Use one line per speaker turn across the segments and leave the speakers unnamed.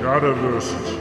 Shadiversity.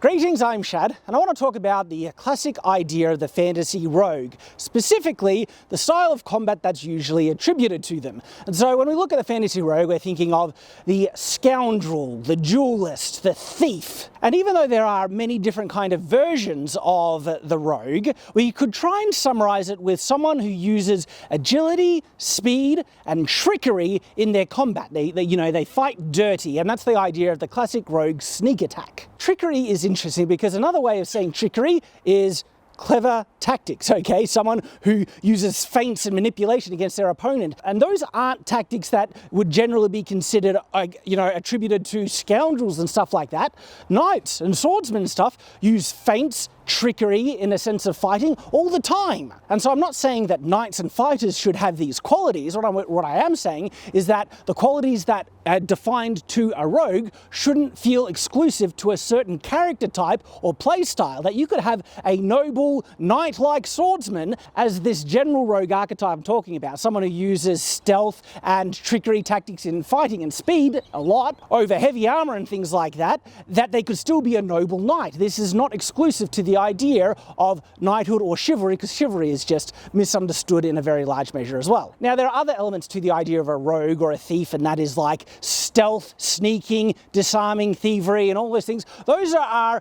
Greetings, I'm Shad, and I want to talk about the classic idea of the fantasy rogue, specifically the style of combat that's usually attributed to them. And so when we look at the fantasy rogue, we're thinking of the scoundrel, the duelist, the thief. And even though there are many different kind of versions of the rogue, we could try and summarize it with someone who uses agility, speed, and trickery in their combat. They fight dirty, and that's the idea of the classic rogue sneak attack. Trickery is interesting because another way of saying trickery is clever tactics, okay? Someone who uses feints and manipulation against their opponent. And those aren't tactics that would generally be considered, attributed to scoundrels and stuff like that. Knights and swordsmen and stuff use feints, trickery in a sense of fighting all the time. And so I'm not saying that knights and fighters should have these qualities. What I am saying is that the qualities that are defined to a rogue shouldn't feel exclusive to a certain character type or play style. That you could have a noble knight-like swordsman as this general rogue archetype I'm talking about, someone who uses stealth and trickery tactics in fighting and speed a lot over heavy armor and things like that, that they could still be a noble knight. This is not exclusive to the idea of knighthood or chivalry, because chivalry is just misunderstood in a very large measure as well. Now, there are other elements to the idea of a rogue or a thief, and that is like stealth, sneaking, disarming, thievery, and all those things. Those are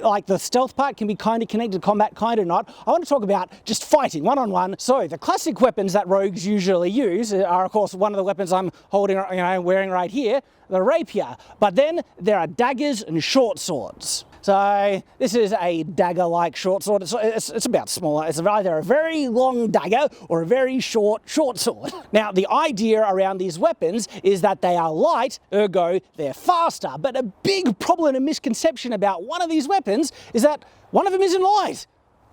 like the stealth part can be kind of connected to combat, kind of not. I want to talk about just fighting one-on-one. So the classic weapons that rogues usually use are, of course, one of the weapons I'm holding, wearing right here, the rapier. But then there are daggers and short swords. So this is a dagger-like short sword. It's about smaller. It's either a very long dagger or a very short sword. Now, the idea around these weapons is that they are light, ergo they're faster. But a big problem and misconception about one of these weapons is that one of them isn't light.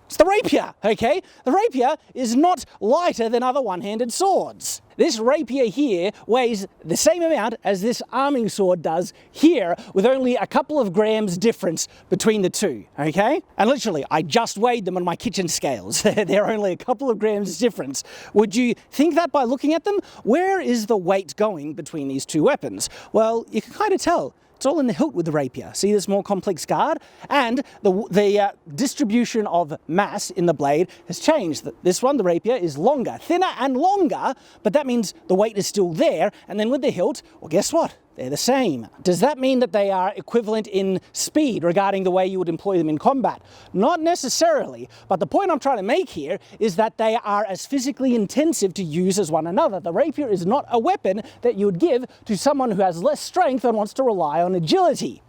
It's the rapier, okay? The rapier is not lighter than other one-handed swords. This rapier here weighs the same amount as this arming sword does here, with only a couple of grams difference between the two, okay? And literally, I just weighed them on my kitchen scales. They're only a couple of grams difference. Would you think that by looking at them? Where is the weight going between these two weapons? Well, you can kind of tell. It's all in the hilt with the rapier. See this more complex guard? And the distribution of mass in the blade has changed. This one, the rapier, is longer, thinner and longer, but that means the weight is still there. And then with the hilt, well, guess what? They're the same. Does that mean that they are equivalent in speed regarding the way you would employ them in combat? Not necessarily, but the point I'm trying to make here is that they are as physically intensive to use as one another. The rapier is not a weapon that you would give to someone who has less strength and wants to rely on agility.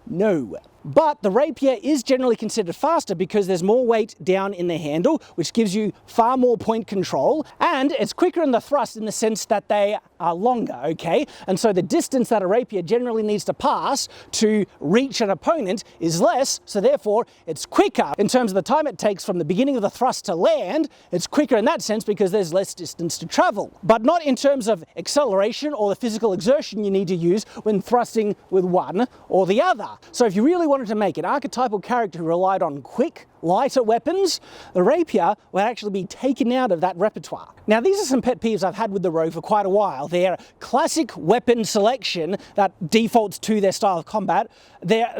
No. But the rapier is generally considered faster because there's more weight down in the handle, which gives you far more point control, and it's quicker in the thrust in the sense that they are longer, okay? And so the distance that a rapier generally needs to pass to reach an opponent is less, so therefore it's quicker in terms of the time it takes from the beginning of the thrust to land. It's quicker in that sense because there's less distance to travel, but not in terms of acceleration or the physical exertion you need to use when thrusting with one or the other. So if you really wanted to make an archetypal character who relied on quick, lighter weapons, the rapier would actually be taken out of that repertoire. Now, these are some pet peeves I've had with the rogue for quite a while. Their classic weapon selection that defaults to their style of combat,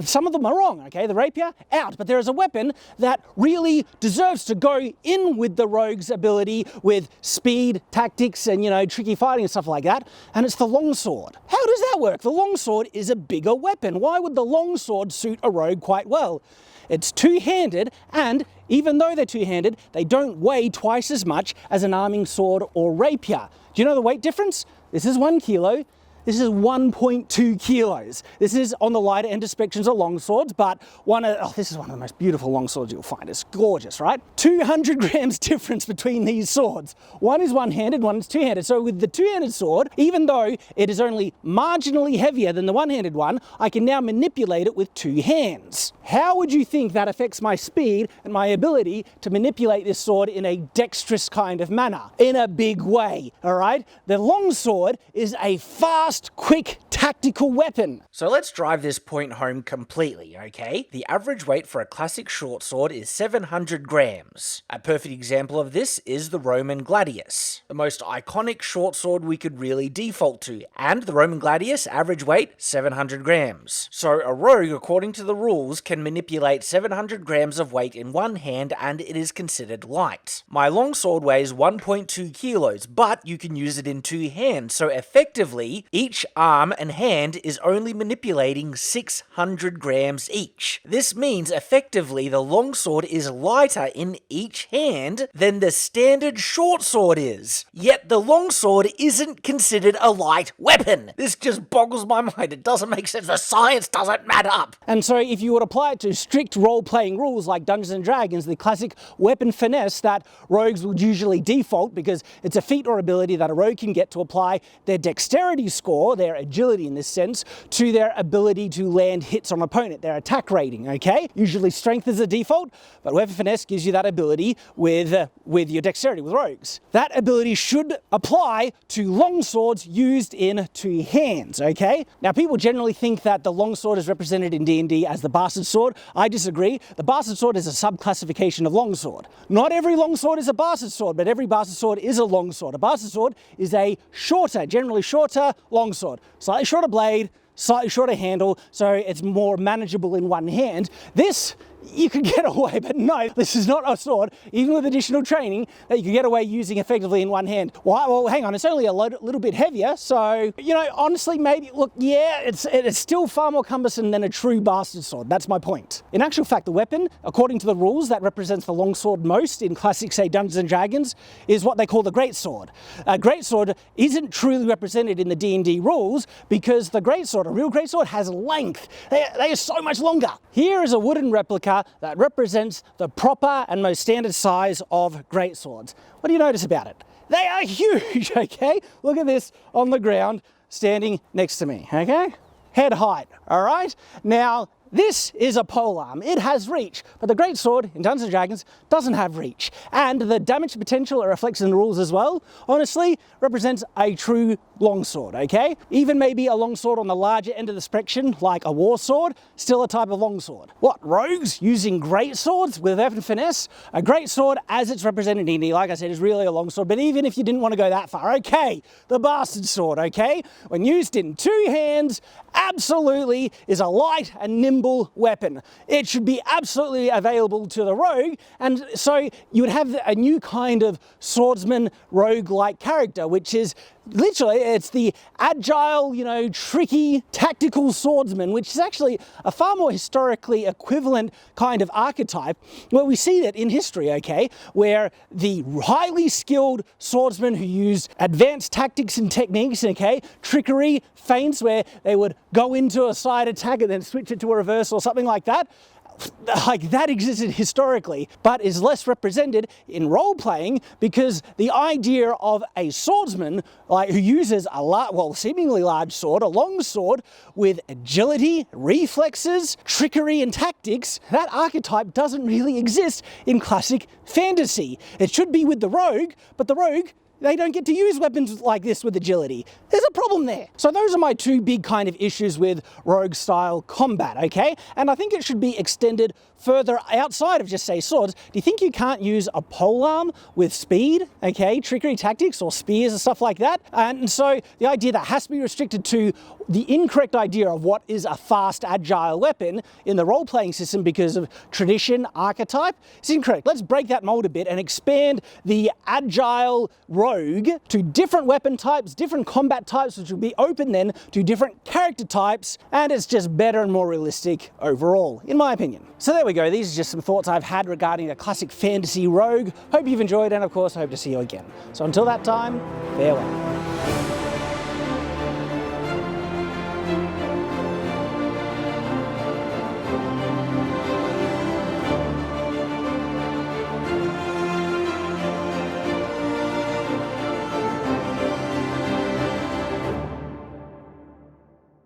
some of them are wrong, okay? The rapier, out. But there is a weapon that really deserves to go in with the rogue's ability with speed, tactics, and, tricky fighting and stuff like that, and it's the longsword. How does that work? The longsword is a bigger weapon. Why would the longsword suit a rogue quite well? It's two-handed, and even though they're two-handed, they don't weigh twice as much as an arming sword or rapier. Do you know the weight difference? This is 1 kilo. This is 1.2 kilos. This is on the lighter end of spectrums of longswords, but this is one of the most beautiful longswords you'll find. It's gorgeous, right? 200 grams difference between these swords. One is one-handed, one is two-handed. So with the two-handed sword, even though it is only marginally heavier than the one-handed one, I can now manipulate it with two hands. How would you think that affects my speed and my ability to manipulate this sword in a dexterous kind of manner? In a big way, all right? The longsword is a fast, quick, tactical weapon.
So let's drive this point home completely, okay? The average weight for a classic short sword is 700 grams. A perfect example of this is the Roman gladius, the most iconic short sword we could really default to, and the Roman gladius average weight 700 grams. So a rogue, according to the rules, can manipulate 700 grams of weight in one hand and it is considered light. My longsword weighs 1.2 kilos, but you can use it in two hands, so effectively, each arm and hand is only manipulating 600 grams each. This means effectively the longsword is lighter in each hand than the standard short sword is. Yet the longsword isn't considered a light weapon. This just boggles my mind. It doesn't make sense. The science doesn't matter up.
And so if you would apply it to strict role-playing rules like Dungeons and Dragons, the classic weapon finesse that rogues would usually default, because it's a feat or ability that a rogue can get to apply their dexterity score, their agility in this sense, to their ability to land hits on an opponent, their attack rating, okay? Usually strength is a default, but weapon finesse gives you that ability with your dexterity, with rogues. That ability should apply to longswords used in two hands, okay? Now people generally think that the longsword is represented in D&D as the bastard sword. I disagree. The bastard sword is a subclassification of longsword. Not every longsword is a bastard sword, but every bastard sword is a longsword. A bastard sword is a shorter, generally shorter longsword. Slightly shorter blade, slightly shorter handle, so it's more manageable in one hand. This, you could get away, but no, this is not a sword, even with additional training, that you can get away using effectively in one hand. Well, hang on, it's only a little bit heavier, so, you know, honestly, maybe, look, yeah, it's still far more cumbersome than a true bastard sword. That's my point. In actual fact, the weapon, according to the rules, that represents the longsword most in classic, say, Dungeons and Dragons, is what they call the greatsword. A greatsword isn't truly represented in the D&D rules because the greatsword, a real greatsword, has length. They are so much longer. Here is a wooden replica that represents the proper and most standard size of greatswords. What do you notice about it? They are huge, okay? Look at this on the ground, standing next to me, okay? Head height, all right? Now, this is a polearm. It has reach, but the greatsword in Dungeons & Dragons doesn't have reach. And the damage potential, it reflects in the rules as well, honestly, represents a true longsword, okay? Even maybe a longsword on the larger end of the spectrum, like a war sword, still a type of longsword. What, rogues using greatswords with weapon finesse? A greatsword, as it's represented in D&D, like I said, is really a longsword, but even if you didn't want to go that far, okay, the bastard sword, okay? When used in two hands, absolutely is a light and nimble weapon. It should be absolutely available to the rogue, and so you would have a new kind of swordsman rogue-like character, which is literally, it's the agile, you know, tricky, tactical swordsman, which is actually a far more historically equivalent kind of archetype, where we see that in history, okay, where the highly skilled swordsman who used advanced tactics and techniques, okay, trickery, feints, where they would go into a side attack and then switch it to a reverse or something like that, like that existed historically, but is less represented in role-playing because the idea of a swordsman like who uses a seemingly large sword, a long sword with agility, reflexes, trickery and tactics, that archetype doesn't really exist in classic fantasy. It should be with the rogue, but the rogue, they don't get to use weapons like this with agility. There's a problem there. So those are my two big kind of issues with rogue-style combat, okay? And I think it should be extended further outside of just, say, swords. Do you think you can't use a polearm with speed, okay? Trickery tactics or spears and stuff like that? And so the idea that has to be restricted to the incorrect idea of what is a fast, agile weapon in the role-playing system because of tradition, archetype, is incorrect. Let's break that mold a bit and expand the agile rogue to different weapon types, different combat types, which will be open then to different character types, and it's just better and more realistic overall, in my opinion. So there we go. These are just some thoughts I've had regarding a classic fantasy rogue. Hope you've enjoyed, and of course, I hope to see you again. So until that time, farewell.